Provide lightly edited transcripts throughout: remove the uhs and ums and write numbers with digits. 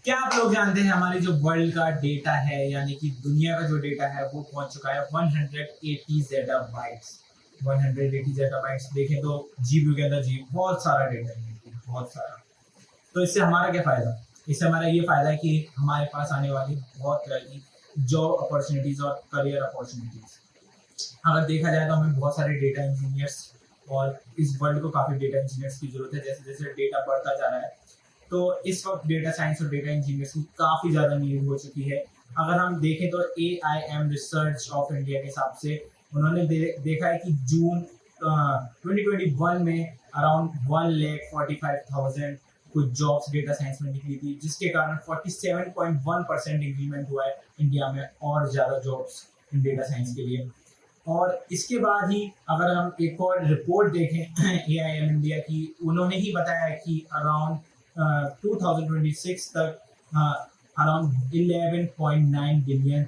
क्या आप लोग जानते हैं हमारी जो वर्ल्ड का डेटा है यानी कि दुनिया का जो डेटा है वो पहुंच चुका है 180 ज़ेटाबाइट्स। 180 ज़ेटाबाइट्स देखें तो जीबी के अंदर जीबी बहुत सारा डेटा है, बहुत सारा। तो इससे हमारा क्या फ़ायदा? इससे हमारा ये फ़ायदा है कि हमारे पास आने वाली बहुत तरह की जॉब अपॉर्चुनिटीज़ और करियर अपॉर्चुनिटीज़, अगर देखा जाए तो हमें बहुत सारे डेटा इंजीनियर्स और इस वर्ल्ड को काफ़ी डेटा इंजीनियर्स की ज़रूरत है। जैसे जैसे डेटा बढ़ता जा रहा है तो इस वक्त डेटा साइंस और डेटा इंजीनियर्स की काफ़ी ज़्यादा नीड हो चुकी है। अगर हम देखें तो AIM रिसर्च ऑफ इंडिया के हिसाब से उन्होंने देखा है कि जून 2021 में अराउंड 1,45,000 कुछ जॉब्स डेटा साइंस में निकली थी, जिसके कारण 47.1% इंक्रीमेंट हुआ है इंडिया में और ज़्यादा जॉब्स इन डेटा साइंस के लिए। और इसके बाद ही अगर हम एक और रिपोर्ट देखें AIM इंडिया की, उन्होंने ही बताया है कि अराउंड 2026 तक अराउंड 11.9 बिलियन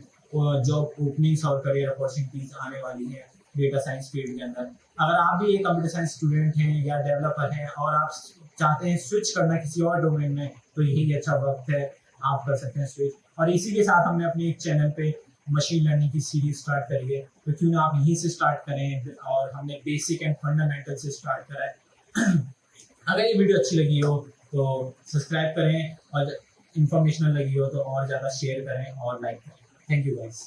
जॉब ओपनिंग्स और करियर अपॉर्चुनिटीज आने वाली है डेटा साइंस फील्ड के अंदर। अगर आप भी एक कंप्यूटर साइंस स्टूडेंट हैं या डेवलपर हैं और आप चाहते हैं स्विच करना किसी और डोमेन में, तो यही अच्छा वक्त है, आप कर सकते हैं स्विच। और इसी के साथ हमने अपने एक चैनल पे मशीन लर्निंग की सीरीज स्टार्ट करी है, तो क्यों ना आप यहीं से स्टार्ट करें। और हमने बेसिक एंड फंडामेंटल से स्टार्ट करा है। अगर ये वीडियो अच्छी लगी हो तो सब्सक्राइब करें और इन्फॉर्मेशनल लगी हो तो और ज़्यादा शेयर करें और लाइक करें। Thank you guys.